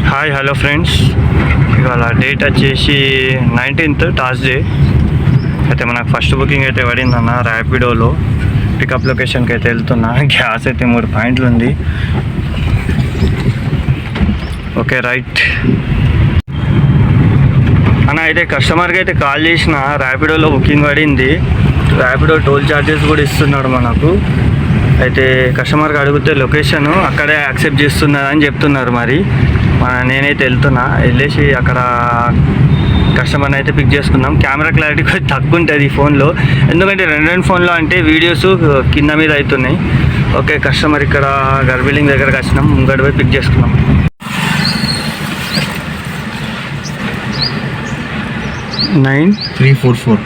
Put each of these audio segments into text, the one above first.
Hi hello friends, ఇవాళ date వచ్చేసి 19th Thursday. అయితే మనకు ఫస్ట్ బుకింగ్ అయితే పడిందన్న ర్యాపిడోలో. పికప్ లొకేషన్కి అయితే వెళ్తున్నా. గ్యాస్ అయితే 3 పాయింట్లు ఉంది. ఓకే రైట్ అన్న. అయితే కస్టమర్కి అయితే కాల్ చేసిన, ర్యాపిడోలో బుకింగ్ పడింది. ర్యాపిడో టోల్ ఛార్జెస్ కూడా ఇస్తున్నాడు మనకు. అయితే కస్టమర్కి అడిగితే లొకేషన్ అక్కడే యాక్సెప్ట్ చేస్తున్నదని చెప్తున్నారు. మరి నేనైతే వెళ్ళేసి అక్కడ కస్టమర్ని అయితే పిక్ చేసుకుందాం. కెమెరా క్లారిటీ కొంచెం తక్కువ ఉంటుంది ఈ ఫోన్లో, ఎందుకంటే రెండు ఫోన్లో అంటే వీడియోస్ కింద మీద అవుతున్నాయి. ఓకే, కస్టమర్ ఇక్కడ బిల్డింగ్ దగ్గరకు వచ్చినాం, ముంగడి పోయి పిక్ చేసుకున్నాం. నైన్ 344.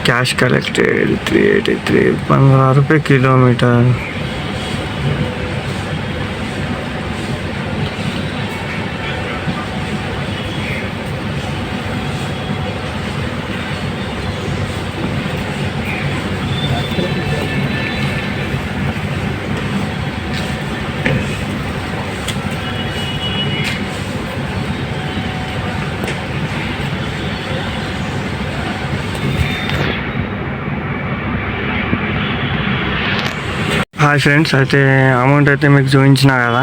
कैश कलेक्टेड 383, 15 रुपये किलोमीटर. హాయ్ ఫ్రెండ్స్, అయితే అమౌంట్ అయితే మీకు చూపించిన కదా.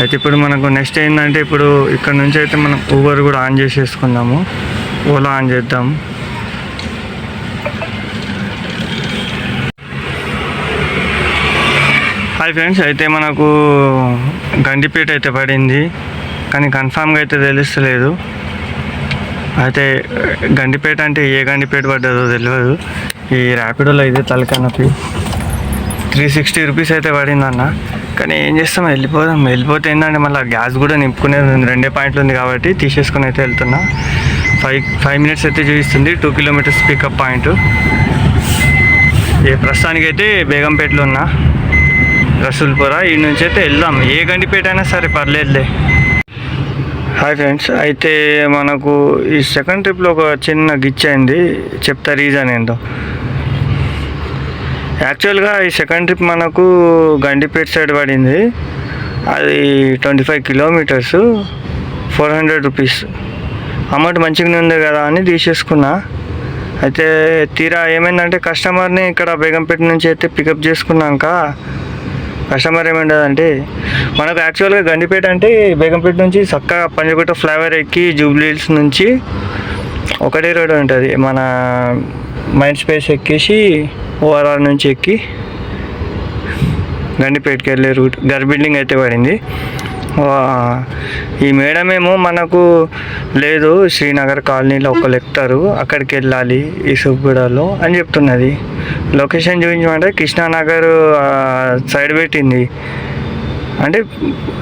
అయితే ఇప్పుడు మనకు నెక్స్ట్ ఏంటంటే, ఇప్పుడు ఇక్కడ నుంచి అయితే మనం ఊబర్ కూడా ఆన్ చేసేసుకుందాము. ఓలా ఆన్ చేద్దాం. హాయ్ ఫ్రెండ్స్, అయితే మనకు గండిపేట అయితే పడింది, కానీ కన్ఫామ్గా అయితే తెలుస్తలేదు. అయితే గండిపేట అంటే ఏ గండిపేట పడ్డదో తెలియదు. ఈ ర్యాపిడోలో అయితే తలకనపి 360 రూపీస్ అయితే పడిందన్న. కానీ ఏం చేస్తాం, వెళ్ళిపోతే ఏంటంటే మళ్ళీ గ్యాస్ కూడా నింపుకునేది 2 పాయింట్లు ఉంది కాబట్టి తీసేసుకుని అయితే వెళ్తున్నా. 5 మినిట్స్ అయితే చూపిస్తుంది. 2 కిలోమీటర్స్ పికప్ పాయింట్. ప్రస్తుతానికి అయితే బేగంపేటలో ఉన్నా, రసూల్పుర. ఈ నుంచి అయితే వెళ్దాం. ఏ గండిపేట అయినా సరే పర్లేదులే. హాయ్ ఫ్రెండ్స్, అయితే మనకు ఈ సెకండ్ ట్రిప్లో ఒక చిన్న గిచ్ అయింది. చెప్తా రీజన్ ఏంటో. యాక్చువల్గా ఈ సెకండ్ ట్రిప్ మనకు గండిపేట సైడ్ పడింది. అది 25 కిలోమీటర్స్, 400 రూపీస్. అమౌంట్ మంచిగానే ఉంది కదా అని తీసేసుకున్నా. అయితే తీరా ఏమైందంటే, కస్టమర్ని ఇక్కడ బేగంపేట నుంచి అయితే పికప్ చేసుకున్నాక కస్టమర్ ఏమైందంటే, మనకు యాక్చువల్గా గండిపేట అంటే బేగంపేట నుంచి చక్కగా పంజగుట్ట ఫ్లైఓవర్ ఎక్కి జూబ్లీహిల్స్ నుంచి ఒకటే రోడ్ ఉంటుంది. మన మైండ్ స్పేస్ ఎక్కేసి ఓఆర్ఆర్ నుంచి ఎక్కి గండిపేటకి వెళ్ళే రూట్ బిల్డింగ్ అయితే పడింది. ఈ మేడం ఏమో మనకు లేదు, శ్రీనగర్ కాలనీలో ఒకళ్ళు ఎక్కుతారు, అక్కడికి వెళ్ళాలి ఈ సుబ్బగూడలో అని చెప్తున్నది. లొకేషన్ చూపించమంటే కృష్ణానగర్ సైడ్ పెట్టింది. అంటే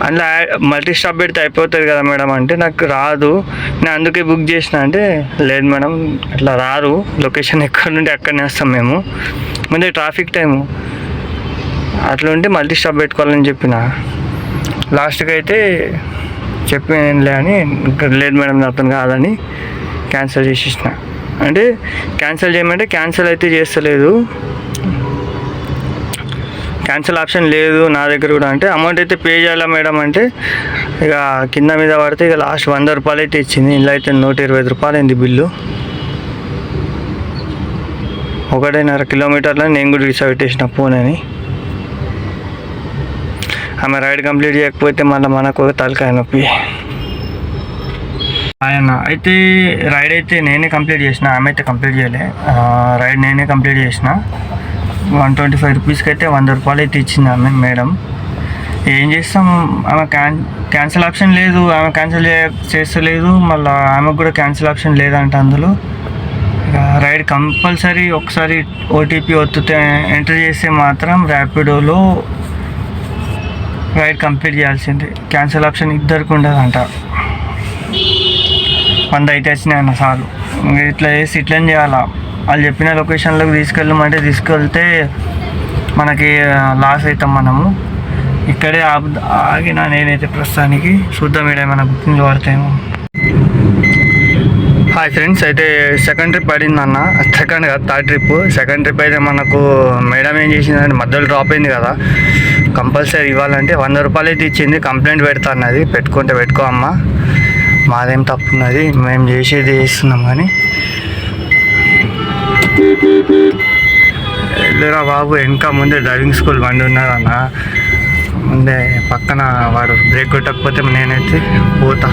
అందులో మల్టీ స్టాప్ పెడితే అయిపోతుంది కదా మేడం అంటే, నాకు రాదు, నేను అందుకే బుక్ చేసిన అంటే, లేదు మేడం అట్లా రారు, లొకేషన్ ఎక్కడ నుండి అక్కడనే వస్తాం మేము, ముందే ట్రాఫిక్ టైము అట్లా ఉంటే మల్టీ స్టాప్ పెట్టుకోవాలని చెప్పిన. లాస్ట్కి అయితే చెప్పిలే అని, లేదు మేడం నాతో కాదని క్యాన్సిల్ చేసేసిన. అంటే క్యాన్సిల్ చేయమంటే క్యాన్సిల్ అయితే చేస్తలేదు, క్యాన్సిల్ ఆప్షన్ లేదు నా దగ్గర కూడా. అంటే అమౌంట్ అయితే పే చేయాలా మేడం అంటే, ఇక కింద మీద పడితే ఇక లాస్ట్ 100 రూపాయలు అయితే ఇచ్చింది. ఇందులో అయితే 125 రూపాయలు అయింది బిల్లు. 1.5 కిలోమీటర్లో నేను కూడా విడిచిపెట్టేసిన ఫోన్ అని. ఆమె రైడ్ కంప్లీట్ చేయకపోతే మళ్ళీ మనకు తలకాయ నొప్పి. ఆయన అయితే రైడ్ అయితే నేనే కంప్లీట్ చేసిన, ఆమె అయితే కంప్లీట్ చేయలే. రైడ్ నేనే కంప్లీట్ చేసిన. 125 రూపీస్కి అయితే 100 రూపాయలు అయితే ఇచ్చింది ఆమె మేడం. ఏం చేస్తాం, ఆమె క్యాన్సిల్ ఆప్షన్ లేదు, ఆమె క్యాన్సిల్ చేస్తలేదు. మళ్ళీ ఆమెకు కూడా క్యాన్సిల్ ఆప్షన్ లేదంట అందులో. రైడ్ కంపల్సరీ ఒకసారి ఓటీపీ ఒత్తితే ఎంటర్ చేస్తే మాత్రం ర్యాపిడోలో రైడ్ కంప్లీట్ చేయాల్సిందే. క్యాన్సిల్ ఆప్షన్ ఇద్దరికి ఉండదంట. 100 అయితే వచ్చినాయి అన్న సార్లు. ఇట్లా చేసి ఇట్లని చేయాలా, వాళ్ళు చెప్పిన లొకేషన్లోకి తీసుకెళ్ళమంటే తీసుకెళ్తే మనకి లాస్ అవుతాం మనము. ఇక్కడే ఆగినా నేనైతే ప్రస్తుతానికి. చూద్దాం ఇక్కడ ఏమైనా బుకింగ్లు పడతాయేమో. హాయ్ ఫ్రెండ్స్, అయితే సెకండ్ ట్రిప్ పడింది అన్న. సెకండ్ కాదు, థర్డ్ ట్రిప్. సెకండ్ ట్రిప్ అయితే మనకు మేడం ఏం చేసిందంటే మధ్యలో డ్రాప్ అయింది కదా, కంపల్సరీ ఇవ్వాలంటే 100 రూపాయలు అయితే ఇచ్చింది. కంప్లైంట్ పెడతా అన్నది. పెట్టుకుంటే పెట్టుకో అమ్మ, మాదేం తప్పున్నది, మేము చేసేది చేస్తున్నాం. కానీ వెళ్ళరా బాబు, వెనక ముందే డ్రైవింగ్ స్కూల్ బండి ఉన్నదన్న. ముందే పక్కన వాడు బ్రేక్ కొట్టకపోతే నేనైతే పోతా.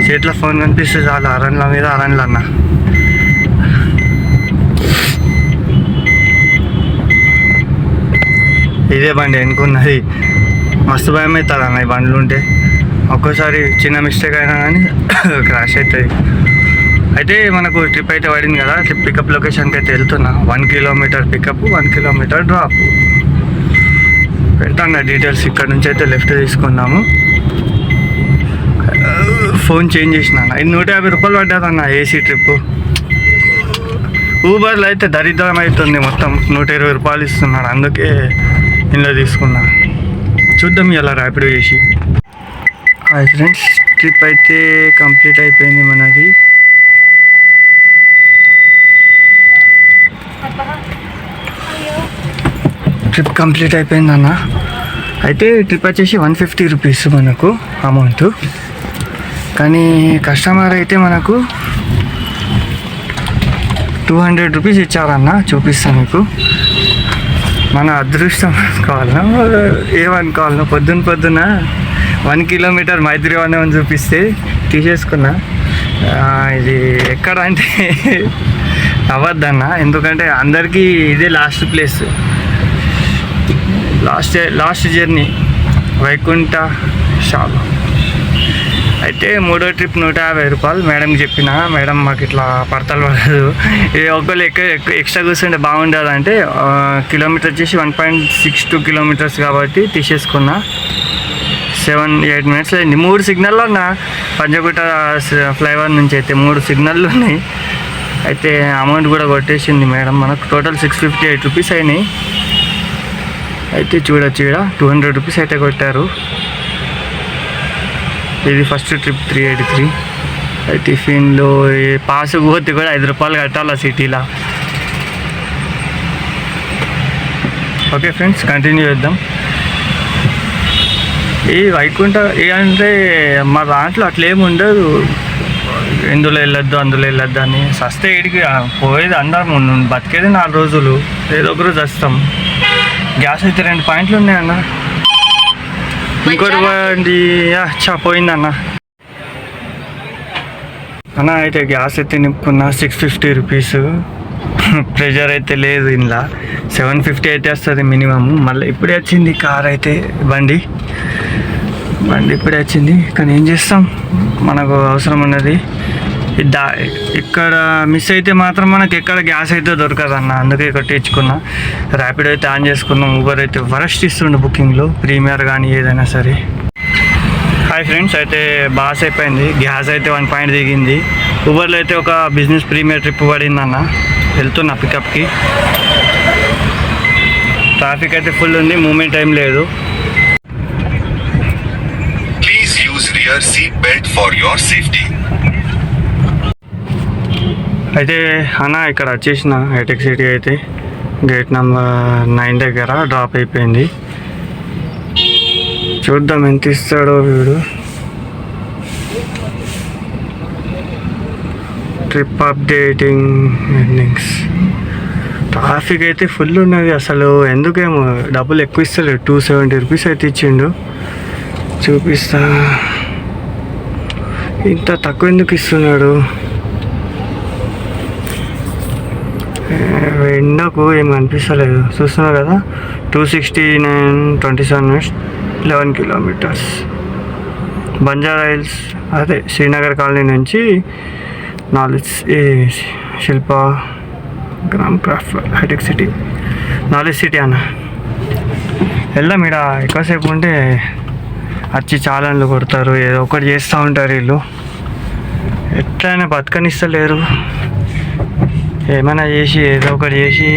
చేతిలో ఫోన్ కనిపిస్తే చాలు, అరణ్ల మీద అరణ్లు అన్న. ఇదే బండి ఎన్నుకున్నది. మస్తు భయం అవుతుంది అన్న ఈ బండ్లు ఉంటే. ఒక్కోసారి చిన్న మిస్టేక్ అయినా కానీ క్రాష్ అవుతుంది. అయితే మనకు ట్రిప్ అయితే పడింది కదా, ట్రిప్ పికప్ లొకేషన్కి అయితే వెళ్తున్నా. 1 కిలోమీటర్ పికప్, 1 కిలోమీటర్ డ్రాప్. పెడతాను డీటెయిల్స్. ఇక్కడ నుంచి అయితే లెఫ్ట్ తీసుకున్నాము. ఫోన్ చేంజ్ చేసిన. ఇది 150 రూపాయలు పడ్డదన్న ఏసీ ట్రిప్. ఊబర్లో అయితే దరిద్రం అవుతుంది మొత్తం. 120 రూపాయలు ఇస్తున్నాడు, అందుకే ఇందులో తీసుకున్నా. చూద్దాం ఇలా ర్యాపిడో చేసి. హాయ్ ఫ్రెండ్స్, ట్రిప్ అయితే కంప్లీట్ అయిపోయింది మనది. ట్రిప్ కంప్లీట్ అయిపోయింది అన్న. అయితే ట్రిప్ వచ్చేసి 150 రూపీస్ మనకు అమౌంట్. కానీ కస్టమర్ అయితే మనకు 200 రూపీస్ ఇచ్చారన్న. చూపిస్తాను మీకు. మన అదృష్టం అనుకోవాలన్నా ఏమనుకోవాలన్నా, పొద్దున్న 1 కిలోమీటర్ మైత్రివనం అని చూపిస్తే తీసేసుకున్నా. ఇది ఎక్కడ అంటే అవ్వద్దన్న, ఎందుకంటే అందరికీ ఇదే last place, last journey Vaikuntha shop. అయితే మూడో ట్రిప్ 150 రూపాయలు. మేడంకి చెప్పిన, మేడం మాకు ఇట్లా పడతలు పడదు, ఒకవేళ ఎక్స్ట్రా కూర్చుంటే బాగుండదు అంటే, కిలోమీటర్ వచ్చేసి 1.62 కిలోమీటర్స్ కాబట్టి తీసేసుకున్నా. 7-8 మినిట్స్ అయింది. 3 సిగ్నల్లో ఉన్న పంజగుట్ట ఫ్లైఓవర్ నుంచి అయితే 3 సిగ్నల్లు ఉన్నాయి. అయితే అమౌంట్ కూడా కొట్టేసింది మేడం. మనకు టోటల్ 658 రూపీస్ అయినాయి. అయితే చూడొచ్చు, ఇక్కడ 200 రూపీస్ అయితే కొట్టారు. ఇది ఫస్ట్ ట్రిప్ 383. టిఫిన్లో పాస్ పోతే కూడా 5 రూపాయలు కట్టాలి సిటీలో. ఓకే ఫ్రెండ్స్, కంటిన్యూ చేద్దాం. ఈ వైకుంఠ అంటే మా దాంట్లో అట్లేమి ఉండదు, ఇందులో వెళ్ళొద్దు అందులో వెళ్ళొద్దు అని. సస్తే ఇడికి పోయేది అందరం, బతికేది 4 రోజులు, ఏదో ఒక రోజు వస్తాం. గ్యాస్ అయితే 2 పాయింట్లు ఉన్నాయన్న. ఇంకోటి బండి పోయిందన్న. అన్న అయితే గ్యాస్ అయితే నింపుకున్న 650 రూపీస్. ప్రెషర్ అయితే లేదు ఇందులో. 750 అయితే వస్తుంది మినిమమ్. మళ్ళీ ఇప్పుడే వచ్చింది కార్ అయితే, బండి ఇప్పుడే వచ్చింది. కానీ ఏం చేస్తాం, మనకు అవసరం ఉన్నది. ఇక్కడ మిస్ అయితే మాత్రం మనకి ఎక్కడ గ్యాస్ అయితే దొరకదన్న, అందుకే కొట్టించుకున్నా. ర్యాపిడో అయితే ఆన్ చేసుకున్నాం. ఊబర్ అయితే వరస్ట్ ఇస్తుండే బుకింగ్లో, ప్రీమియర్ కానీ ఏదైనా సరే. హాయ్ ఫ్రెండ్స్, అయితే బాస్ అయిపోయింది. గ్యాస్ అయితే 1 పాయింట్ దిగింది. ఊబర్లో అయితే ఒక బిజినెస్ ప్రీమియర్ ట్రిప్ పడిందన్న. వెళ్తున్నా పికప్కి. ట్రాఫిక్ అయితే ఫుల్ ఉంది, మూమెంట్ ఏం లేదు. Please use rear seat belt for your safety. అయితే అన్న ఇక్కడ వచ్చేసిన హైటెక్ సిటీ అయితే గేట్ నెంబర్ 9 దగ్గర డ్రాప్ అయిపోయింది. చూద్దాం ఎంత ఇస్తాడో వీడు. Trip updating earnings. ట్రాఫిక్ అయితే ఫుల్ ఉన్నది అసలు. ఎందుకేమో డబ్బులు ఎక్కువ ఇస్తలేదు. 270 రూపీస్ అయితే ఇచ్చిండు. చూపిస్తా, ఇంత తక్కువ ఎందుకు ఇస్తున్నాడు. ఎండకు ఏం కనిపిస్తలేదు, చూస్తున్నా కదా. 269.27 మినిట్స్, 11 కిలోమీటర్స్. బంజారా హిల్స్, అదే శ్రీనగర్ కాలనీ నుంచి శిల్ప గ్రామ్ క్రాఫ్ట్ హైటెక్ సిటీ, నాలెడ్జ్ సిటీ అన్న. వెళ్దాం. ఇక్కడ ఎక్కువసేపు ఉంటే వచ్చి చాలాన్లు కొడతారు, ఏదో ఒకటి చేస్తూ ఉంటారు వీళ్ళు. ఎట్లయినా బతకనిస్తలేరు. ఏమైనా చేసి ఏదో ఒకటి చేసి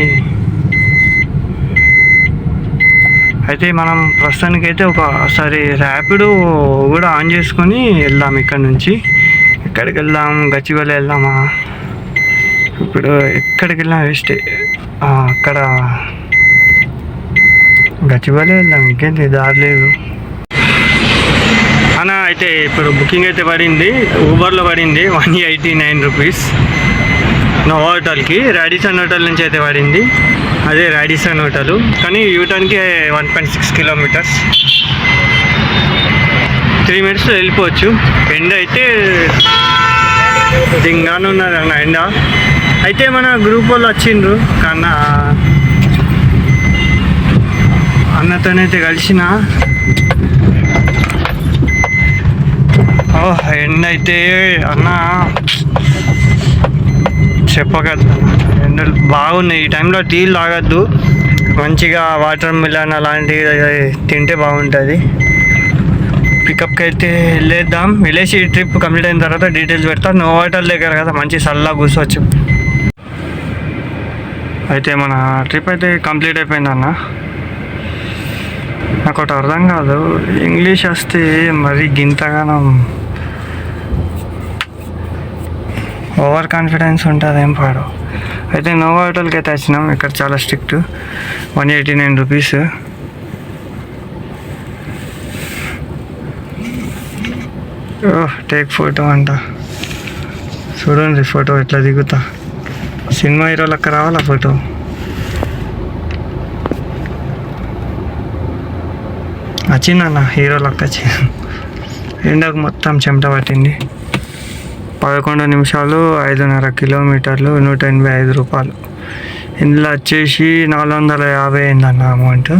అయితే మనం ప్రస్తుతానికైతే ఒకసారి ర్యాపిడో కూడా ఆన్ చేసుకొని వెళ్దాం. ఇక్కడ నుంచి ఎక్కడికి వెళ్దాం? గచ్చిబౌలి వెళ్దామా? ఇప్పుడు ఎక్కడికి వెళ్ళినా వేస్టే. అక్కడ గచ్చిబౌలి వెళ్దాం, ఇంకేంటి దారి లేదు అన్న. అయితే ఇప్పుడు బుకింగ్ అయితే పడింది, ఊబర్లో పడింది 189 రూపీస్ నోవా హోటల్కి. రాడిసన్ హోటల్ నుంచి అయితే పడింది, అదే రాడిసన్ హోటల్. కానీ యూటర్న్కి 1.6 కిలోమీటర్స్, 3 మినిట్స్లో వెళ్ళిపోవచ్చు. ఎండ అయితే దింగానే ఉన్నది అన్న ఎండ. అయితే మన గ్రూప్ వాళ్ళు వచ్చిండ్రు, కన్నా అన్నతోనైతే కలిసిన. ఎండ అయితే అన్న చెప్పగలదు, ఎండలు బాగున్నాయి. ఈ టైంలో టీలు తాగద్దు, మంచిగా వాటర్ మిలన్ అలాంటివి తింటే బాగుంటుంది. పికప్కి అయితే వెళ్ళేద్దాం. వెళ్ళేసి ట్రిప్ కంప్లీట్ అయిన తర్వాత డీటెయిల్స్ పెడతా. నో హోటల్ దగ్గర కదా, మంచి చల్లగా కూర్చోవచ్చు. అయితే మన ట్రిప్ అయితే కంప్లీట్ అయిపోయింది అన్న. నాకు ఒకటి అర్థం కాదు, ఇంగ్లీష్ వస్తే మరి గింతగానం ఓవర్ కాన్ఫిడెన్స్ ఉంటుంది, ఏం పాడు. అయితే నోవా హోటల్కి అయితే వచ్చినాం. ఇక్కడ చాలా స్ట్రిక్ట్, 189 రూపీస్. టేక్ ఫోటో అంట. చూడండి ఫోటో ఎట్లా దిగుతా, సినిమా హీరో లెక్క రావాలా ఫోటో. వచ్చిందన్న హీరో లెక్క వచ్చింది. ఎండకు మొత్తం చెమట పట్టింది. 11 నిమిషాలు 5.5 కిలోమీటర్లు, 185 రూపాయలు. ఇందులో వచ్చేసి 450 అయిందన్న అమౌంట్.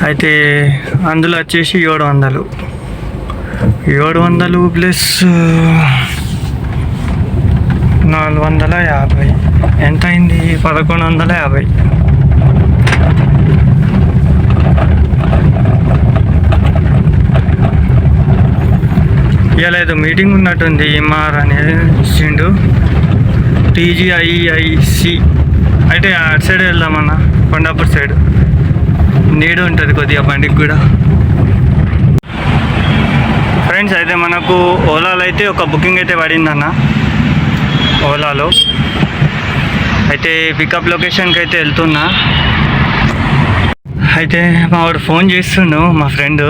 అయితే అందులో వచ్చేసి 700 ప్లస్ 450 ఎంత అయింది? 1150. ఇలా ఏదో మీటింగ్ ఉన్నట్టుంది. ఎంఆర్ అనేది ఇచ్చిండు, TGIIC. అయితే అటు సైడ్ వెళ్దామన్నా, కొండాపూర్ సైడ్. నీడు ఉంటుంది కొద్దిగా బండికి కూడా. ఫ్రెండ్స్ అయితే మనకు ఓలాలో అయితే ఒక బుకింగ్ అయితే పడిందన్న, ఓలాలో. అయితే పికప్ లొకేషన్కి అయితే వెళ్తున్నా. అయితే మా వాడు ఫోన్ చేస్తుండు, మా ఫ్రెండ్,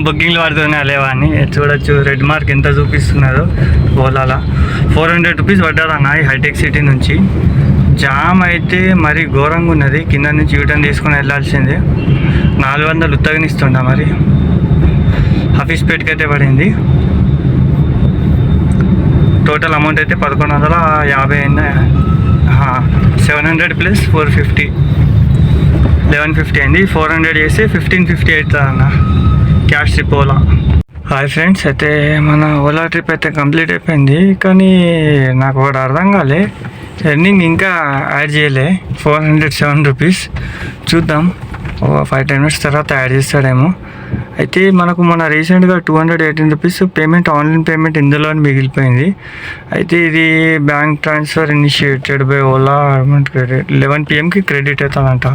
బుకింగ్లు పడుతున్నా లేవా అని. చూడొచ్చు రెడ్ మార్క్ ఎంత చూపిస్తున్నారు ఓలాలో. 400 రూపీస్ పడ్డారన్న ఈ హైటెక్ సిటీ నుంచి. జామ్ అయితే మరి ఘోరంగా ఉన్నది. కింద నుంచి యూటర్న్ తీసుకొని వెళ్ళాల్సిందే. 400 ఉత్తగనిస్తుండ. మరి హఫీస్పేట్కి అయితే పడింది. టోటల్ అమౌంట్ అయితే 1150 అయింది. 700 ప్లస్ 450, 1150 అయింది. 400 చేస్తే 1550 అవుతుంది అన్న cash trip Ola. Hi friends, అయితే మన ఓలా ట్రిప్ అయితే కంప్లీట్ అయిపోయింది. కానీ నాకు ఒకటి అర్థం కాలే, ఎర్నింగ్ ఇంకా యాడ్ చేయలే. 407 రూపీస్. చూద్దాం, 5-10 మినిట్స్ తర్వాత యాడ్ చేస్తాడేమో. అయితే మనకు మన రీసెంట్గా 218 రూపీస్ పేమెంట్, ఆన్లైన్ పేమెంట్ ఇందులో మిగిలిపోయింది. అయితే ఇది bank transfer initiated by Ola amount credit 11 PM credit అవుతుందంట.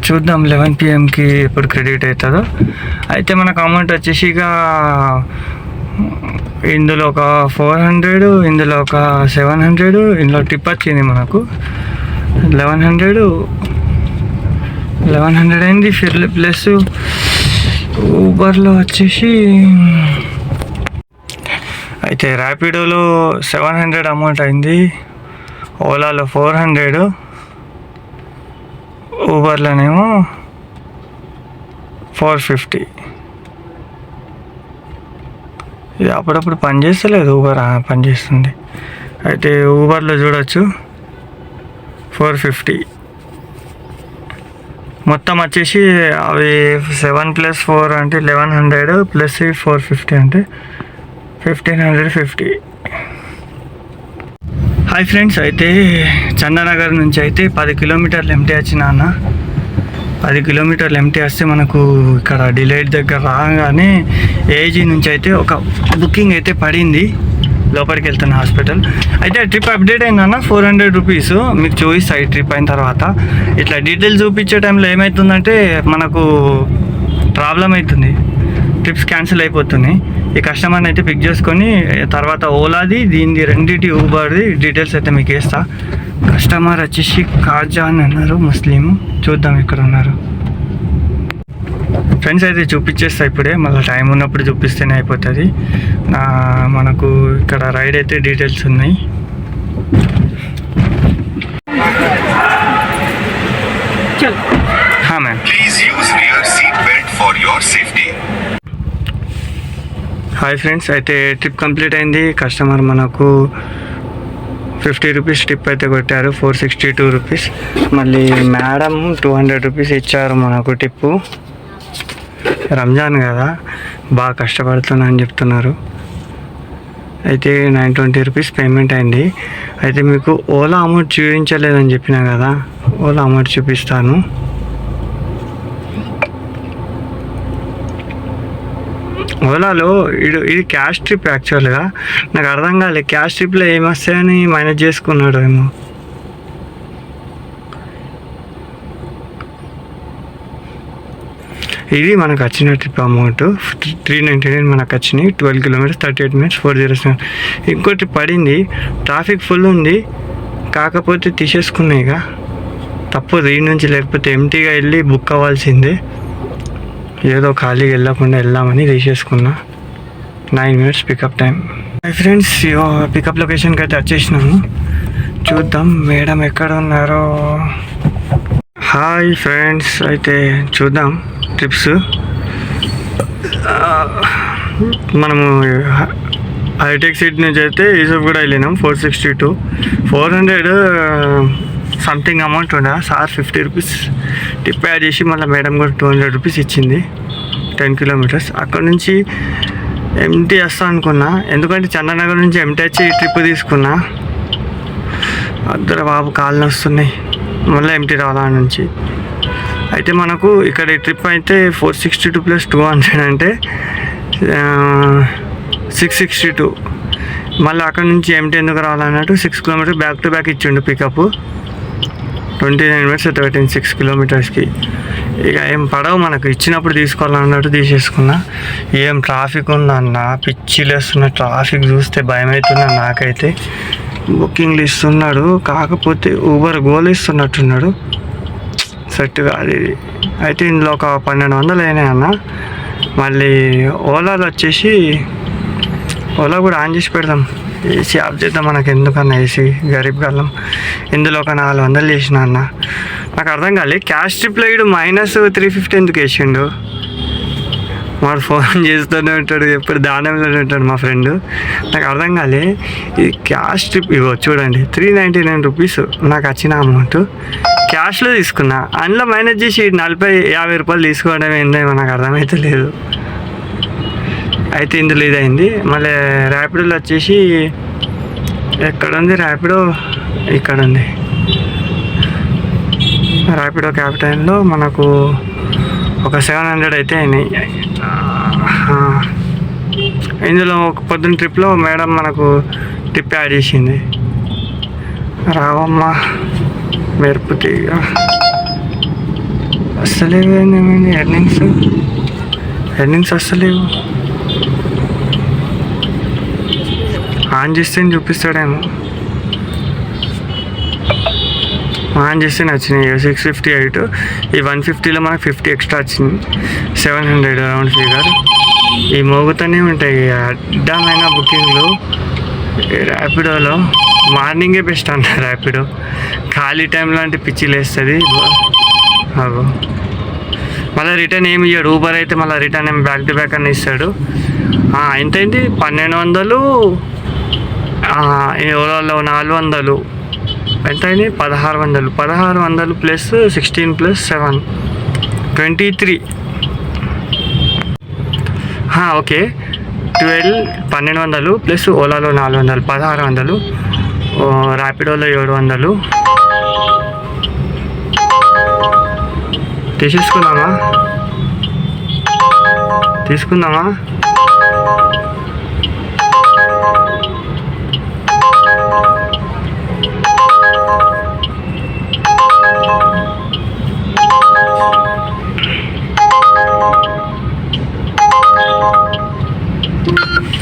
చూద్దాం 11 PM ఎప్పుడు క్రెడిట్ అవుతుందో. అయితే మనకు అమౌంట్ వచ్చేసి ఇక ఇందులో ఒక 400, ఇందులో ఒక 700, ఇందులో టిప్ వచ్చింది మనకు 1100 అయింది. ప్లస్ ఊబర్లో వచ్చేసి అయితే ర్యాపిడోలో 700 అమౌంట్ అయింది, ఓలాలో 400, ఊబర్లోనేమో 450. ఇది అప్పుడప్పుడు పనిచేస్తలేదు, ఊబర్ పనిచేస్తుంది. అయితే ఊబర్లో చూడొచ్చు 450. మొత్తం వచ్చేసి అవి 7 + 4 అంటే 1100 ప్లస్ 450 అంటే 1550. హాయ్ ఫ్రెండ్స్, అయితే చందానగర్ నుంచి అయితే 10 కిలోమీటర్లు ఎంటీ వచ్చిన అన్న. 10 కిలోమీటర్లు ఎంటీ వస్తే మనకు ఇక్కడ డిలైట్ దగ్గర రాగానే ఏజీ నుంచి అయితే ఒక బుకింగ్ అయితే పడింది. లోపలికి వెళ్తున్న హాస్పిటల్. అయితే ట్రిప్ అప్డేట్ అయిందన్న 400 రూపీస్. మీకు చూపిస్తాయి ట్రిప్ అయిన తర్వాత. ఇట్లా డీటెయిల్స్ చూపించే టైంలో ఏమవుతుందంటే మనకు ప్రాబ్లం అవుతుంది, ట్రిప్స్ క్యాన్సిల్ అయిపోతున్నాయి. ఈ కస్టమర్ని అయితే పిక్ చేసుకొని తర్వాత ఓలాది దీనిది రెండింటి ఊబర్ది డీటెయిల్స్ అయితే మీకు వేస్తా. కస్టమర్ వచ్చేసి కాజా అని అన్నారు, ముస్లిం. చూద్దాం ఇక్కడ ఉన్నారు ఫ్రెండ్స్. అయితే చూపించేస్తా ఇప్పుడే, మళ్ళీ టైం ఉన్నప్పుడు చూపిస్తేనే అయిపోతుంది. మనకు ఇక్కడ రైడ్ అయితే డీటెయిల్స్ ఉన్నాయి. Ma'am Please use rear seat belt for your safety. Hi friends, అయితే ట్రిప్ కంప్లీట్ అయింది. కస్టమర్ మనకు 50 రూపీస్ టిప్ అయితే కొట్టారు, 462 రూపీస్. మళ్ళీ మేడం 200 రూపీస్ ఇచ్చారు మనకు టిప్పు. రంజాన్ కదా, బాగా కష్టపడుతున్నా అని చెప్తున్నారు. అయితే 920 రూపీస్ పేమెంట్ అయింది. అయితే మీకు ఓలా అమౌంట్ చూపించలేదని చెప్పినా కదా, ఓలా అమౌంట్ చూపిస్తాను. ఓలాలో ఇది క్యాష్ ట్రిప్. యాక్చువల్గా నాకు అర్థం కాలేదు, క్యాష్ ట్రిప్లో ఏమొస్తాయని మేనేజ్ చేసుకున్నాడు ఏమో. ఇది మనకు వచ్చిన ట్రిప్ అమౌంట్ 399 మనకు వచ్చినాయి. 12 కిలోమీటర్స్ 38 మినిట్స్ 407. ఇంకోటి పడింది, ట్రాఫిక్ ఫుల్ ఉంది, కాకపోతే తీసేసుకున్నాయి. ఇక తప్పదు ఈ నుంచి, లేకపోతే ఎంటీగా వెళ్ళి బుక్ అవ్వాల్సిందే. ఏదో ఖాళీగా వెళ్ళకుండా వెళ్దామని తీసేసుకున్నా. 9 minutes pickup time. Hi friends, pickup లొకేషన్కి అయితే వచ్చేసినాము. చూద్దాం మేడం ఎక్కడ ఉన్నారో. హాయ్ ఫ్రెండ్స్, అయితే చూద్దాం ట్రిప్స్. మనము హైటెక్ సిటీ నుంచి అయితే యూసఫ్ కూడా వెళ్ళినాం. 462 400 సంథింగ్ అమౌంట్ ఉండే. సార్ 50 రూపీస్ టిప్ యాడ్ చేసి మళ్ళీ మేడం కూడా 200 రూపీస్ ఇచ్చింది. 10 కిలోమీటర్స్. అక్కడ నుంచి ఎంటీ వస్తా అనుకున్నా, ఎందుకంటే చంద్రనగర్ నుంచి ఎంటీ వచ్చి ట్రిప్ తీసుకున్నా. అద్దరు బాబు కాళ్ళు వస్తున్నాయి, మళ్ళీ ఎంటీ రావాలా నుంచి. అయితే మనకు ఇక్కడ ఈ ట్రిప్ అయితే 462 + 200 అంటే 662. మళ్ళీ అక్కడ నుంచి ఎంటీ ఎందుకు రావాలన్నట్టు 6 కిలోమీటర్స్ బ్యాక్ టు బ్యాక్ ఇచ్చిండు పికప్. 29 మినిట్స్ అయితే పెట్టింది 6 కిలోమీటర్స్కి. ఇక ఏం పడవు మనకు, ఇచ్చినప్పుడు తీసుకోవాలన్నట్టు తీసేసుకున్నా. ఏం ట్రాఫిక్ ఉందన్న, పిచ్చిలేస్తున్న ట్రాఫిక్ చూస్తే భయం అవుతున్నా నాకైతే. బుకింగ్లు ఇస్తున్నాడు, కాకపోతే ఊబర్ గోల్ ఇస్తున్నట్టున్నాడు. సెట్ కాదు ఇది. అయితే ఇందులో ఒక 1200 అయినాయి అన్న. మళ్ళీ ఓలాలో వచ్చేసి ఓలా కూడా ఆన్ చేసి పెడదాం, ఏసీ ఆఫ్ చేద్దాం. మనకు ఎందుకన్నా ఏసీ, గరీబ్ కాలం. ఇందులో ఒక 400 చేసిన అన్న. నాకు అర్థం కాలేదు, క్యాష్ ట్రిప్లో ఇడు -350 ఎందుకు వేసిండు. వాడు ఫోన్ చేస్తూనే ఉంటాడు, ఎప్పుడు దానంలోనే ఉంటాడు మా ఫ్రెండ్. నాకు అర్థం కాలే, ఇది క్యాష్ ట్రిప్. ఇగో చూడండి, 399 రూపీస్ నాకు వచ్చిన అమౌంట్ క్యాష్లో తీసుకున్నా. అందులో మేనేజ్ చేసి 40-50 రూపాయలు తీసుకోవడం ఏందేమో నాకు అర్థమైతే లేదు. అయితే ఇందులో ఇదైంది. మళ్ళీ ర్యాపిడోలో వచ్చేసి ఎక్కడ ఉంది ర్యాపిడో, ఇక్కడ ఉంది ర్యాపిడో. క్యాపిటల్లో మనకు ఒక 700 అయితే అయినాయి. ఇందులో ఒక పొద్దున్న ట్రిప్లో మేడం మనకు టిప్ యాడ్ చేసింది. రావమ్మ మెరుపు తీగ. వస్తలేవు ఏమేమి ఎర్నింగ్స్ వస్తలేవు. ఆన్ చేస్తే చూపిస్తాడేమో. ఆన్ చేస్తే వచ్చినాయి 658. ఈ 150లో మనకు 50 ఎక్స్ట్రా వచ్చింది. 700 రౌండ్ ఫిగర్. ఈ మోగుతూనే ఉంటాయి అడ్డమైన బుకింగ్లు. ర్యాపిడోలో మార్నింగే బెస్ట్ అన్న. ర్యాపిడో ఖాళీ టైంలో అంటే పిచ్చి లేస్తుంది. అగో మళ్ళీ రిటర్న్ ఏమి ఇయ్యాడు. ఊబర్ అయితే మళ్ళీ రిటర్న్ ఏమి బ్యాక్ టు బ్యాక్ అని ఇస్తాడు. ఎంతైంది 1200. ఓలాలో 400. ఎంత అయింది 1600. 1600 + 16 + 7 23. ఓకే 1200 ప్లస్ ఓలాలో 400 1600. ర్యాపిడోలో 700. తీసుకుందామా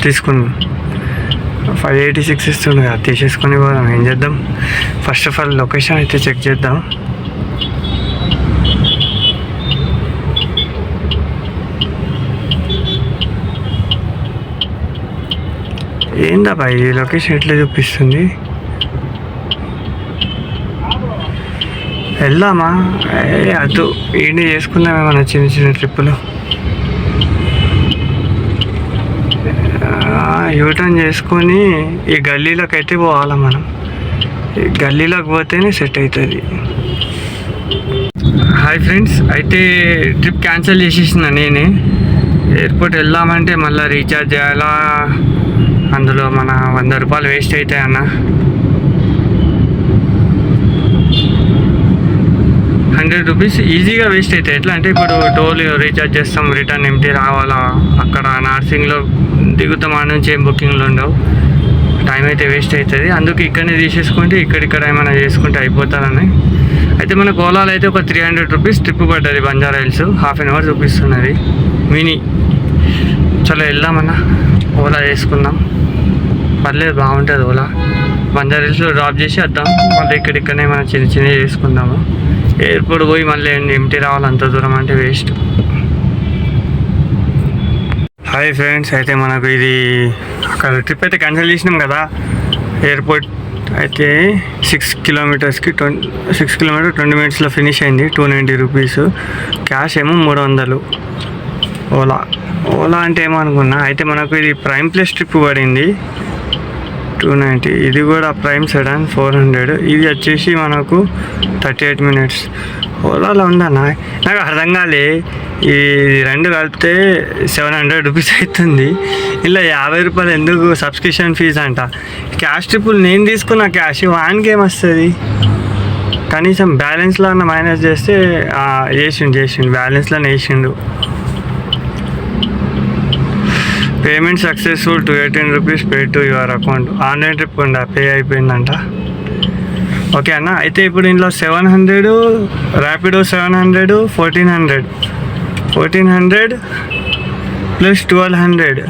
తీసుకున్నాం. 586 ఇస్తుంది కదా, తీసేసుకొని పోదాం. ఏం చేద్దాం, ఫస్ట్ ఆఫ్ ఆల్ లొకేషన్ అయితే చెక్ చేద్దాం. ఏందా బాయ్ ఈ లొకేషన్ ఎట్లా చూపిస్తుంది? వెళ్దామా? అటు ఏంటి చేసుకుందామేమన్నా చిన్న చిన్న ట్రిప్పులు. యూటర్న్ చేసుకొని ఈ గల్లీలోకి అయితే పోవాలా మనం. ఈ గల్లీలోకి పోతేనే సెట్ అవుతుంది. హాయ్ ఫ్రెండ్స్, అయితే ట్రిప్ క్యాన్సిల్ చేసేసిన నేనే. ఎయిర్పోర్ట్ వెళ్దామంటే మళ్ళీ రీఛార్జ్ చేయాలా, అందులో మన 100 రూపాయలు వేస్ట్ అవుతాయి అన్న. 100 రూపీస్ ఈజీగా వేస్ట్ అవుతాయి. ఎట్లా అంటే ఇప్పుడు టోల్ రీఛార్జ్ చేస్తాం, రిటర్న్ ఎంటీ రావాలా, అక్కడ నార్సింగ్లో దిగుతాం, ఆ నుంచి ఏం బుకింగ్లు ఉండవు, టైం అయితే వేస్ట్ అవుతుంది. అందుకే ఇక్కడనే తీసేసుకుంటే ఇక్కడిక్కడ ఏమైనా చేసుకుంటే అయిపోతారని. అయితే మన ఓలాలో అయితే ఒక 300 రూపీస్ ట్రిప్ పడ్డది బంజారా హిల్స్, ½ అన్ అవర్ చూపిస్తున్నది మినీ. చలో వెళ్దామన్నా, ఓలా చేసుకుందాం, పర్లేదు బాగుంటుంది ఓలా. బంజారా హిల్స్లో డ్రాప్ చేసి వద్దాం, మళ్ళీ ఇక్కడిక్కడనే మనం చిన్న చిన్నవి చేసుకుందాము. ఎయిర్పోర్ట్ పోయి మళ్ళీ ఎంటీ రావాలి అంత దూరం అంటే వేస్ట్. హాయ్ ఫ్రెండ్స్, అయితే మనకు ఇది అక్కడ ట్రిప్ అయితే క్యాన్సిల్ చేసినాం కదా. ఎయిర్పోర్ట్ అయితే 6 కిలోమీటర్స్కి 6 కిలోమీటర్ 20 మినిట్స్లో ఫినిష్ అయింది. 290 రూపీస్, క్యాష్ ఏమో 300. ఓలా అంటే ఏమో అనుకున్నా. అయితే మనకు ఇది ప్రైమ్ ప్లస్ ట్రిప్ పడింది 290. ఇది కూడా ప్రైమ్ సెడాన్ 400. ఇది వచ్చేసి మనకు 38 మినిట్స్. ఓలాలో ఉందన్నా, నాకు అర్థం కాలే. ఈ రెండు కలిపితే 700 రూపీస్ అవుతుంది. ఇలా 50 రూపాయలు ఎందుకు సబ్స్క్రిప్షన్ ఫీజు అంట. క్యాష్ ట్రిప్పులు నేను తీసుకున్న క్యాష్ వానికి ఏమొస్తుంది? కనీసం బ్యాలెన్స్లో అన్న మైనస్ చేస్తే చేసిండు బ్యాలెన్స్లోనే వేసిండు. Payment successful 218 rupees pay to your account. Online trip ఉందా, పే అయిపోయిందంట. ఓకే అన్న, అయితే ఇప్పుడు ఇందులో 700, Rapido 700, 1400 plus 1200,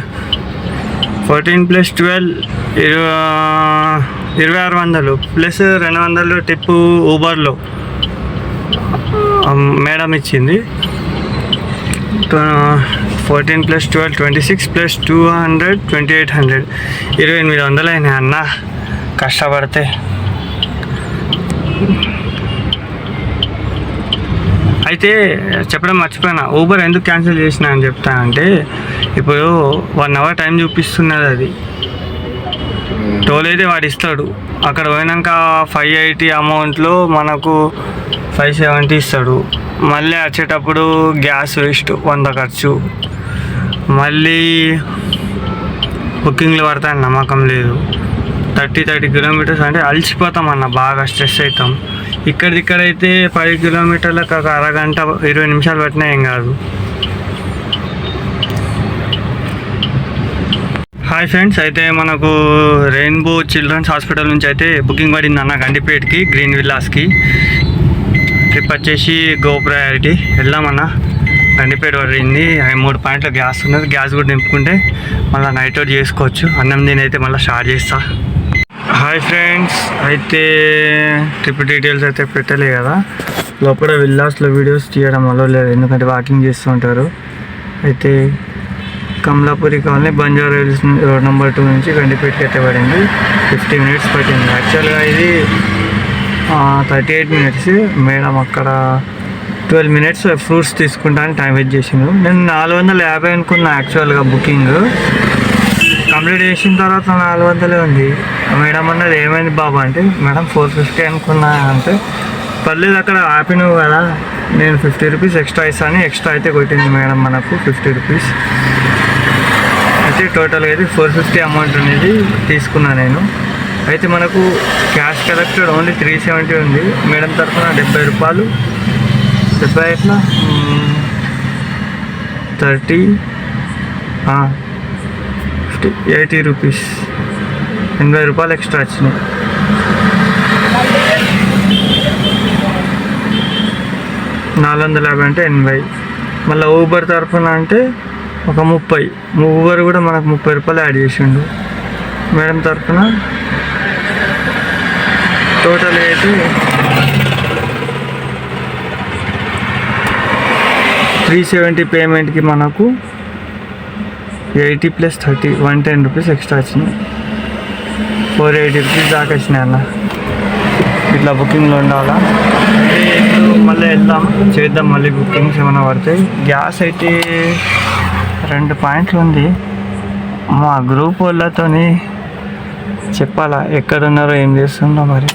14 plus 12 2600 plus 200 tip ఊబర్లో మేడం ఇచ్చింది. 14 ప్లస్ 12 26 ప్లస్ 200 2800, 2800 అయినాయి అన్న కష్టపడితే. అయితే చెప్పడం మర్చిపోయినా, ఊబర్ ఎందుకు క్యాన్సిల్ చేసినా అని చెప్తా. అంటే ఇప్పుడు 1 అవర్ టైం చూపిస్తున్నది. అది టోల్ అయితే వాడు ఇస్తాడు. అక్కడ పోయినాక 580 అమౌంట్లో మనకు 570 ఇస్తాడు. మళ్ళీ వచ్చేటప్పుడు గ్యాస్ వేస్ట్ 100 ఖర్చు. మళ్ళీ బుకింగ్లు పడతాయని నమ్మకం లేదు. 30 కిలోమీటర్స్ అంటే అలసిపోతాం అన్న, బాగా స్ట్రెస్ అవుతాం. ఇక్కడిక్కడైతే 10 కిలోమీటర్లకు ఒక అరగంట 20 నిమిషాలు పట్టినా ఏం కాదు. హాయ్ ఫ్రెండ్స్, అయితే మనకు రెయిన్బో చిల్డ్రన్స్ హాస్పిటల్ నుంచి అయితే బుకింగ్ పడింది అన్న గండిపేట్కి, గ్రీన్ విల్లాస్కి. ట్రిప్ వచ్చేసి గో ప్రయారిటీ. వెళ్దామన్నా, గండిపేట పడింది. 3 పాయింట్ల గ్యాస్ ఉన్నది. గ్యాస్ కూడా నింపుకుంటే మళ్ళీ నైట్ అవుట్ చేసుకోవచ్చు. అన్నం దీని అయితే మళ్ళీ స్టార్ట్ చేస్తా. హాయ్ ఫ్రెండ్స్, అయితే ట్రిప్ డీటెయిల్స్ అయితే పెట్టలే కదా. లోపల విల్లాస్లో వీడియోస్ తీయడం వల్ల లేదు, ఎందుకంటే వాకింగ్ చేస్తూ ఉంటారు. అయితే Kamalapuri colony Banjara hills road number 2 నుంచి గండిపేటకి అయితే పడింది. 50 మినిట్స్ పట్టింది. యాక్చువల్గా ఇది 38 మినిట్స్. మేడం అక్కడ 12 మినిట్స్ ఫ్రూట్స్ తీసుకుంటాను టైం వెయిట్ చేసిండు. నేను 450 అనుకున్నా యాక్చువల్గా బుకింగ్. కంప్లీట్ చేసిన తర్వాత 400 ఉంది. మేడం అన్నది ఏమైంది బాబు అంటే, మేడం 450 అనుకున్నా అంటే, పర్లేదు అక్కడ ఆపినావు కదా, నేను 50 రూపీస్ ఎక్స్ట్రా ఇస్తాను. ఎక్స్ట్రా అయితే కొట్టింది మేడం మనకు 50 రూపీస్. అయితే టోటల్గా అయితే 450 అమౌంట్ అనేది తీసుకున్నా నేను. అయితే మనకు క్యాష్ కలెక్టెడ్ ఓన్లీ 370 ఉంది. మేడం తరఫున 70 రూపాయలు, 70 ఎట్లా 30 50 80 రూపీస్, 80 రూపాయలు ఎక్స్ట్రా వచ్చినాయి. $450 అంటే 80. మళ్ళీ ఊబర్ తరఫున అంటే ఒక 30 ఊబర్ కూడా మనకు 30 రూపాయలు యాడ్ చేసిండు మేడం తరఫున. టోటల్ అయితే 370 పేమెంట్కి మనకు 80 + 30 110 రూపీస్ ఎక్స్ట్రా వచ్చినాయి. 480 రూపీస్ దాకా వచ్చినాయి అన్న. ఇట్లా బుకింగ్లో ఉండాలా. ఇప్పుడు మళ్ళీ వెళ్దాం చేద్దాం, మళ్ళీ బుకింగ్స్ ఏమైనా పడతాయి. గ్యాస్ అయితే 2 పాయింట్లు ఉంది. మా గ్రూప్ వాళ్ళతోని చెప్పాలా ఎక్కడున్నారో ఏం చేస్తుందో మరి.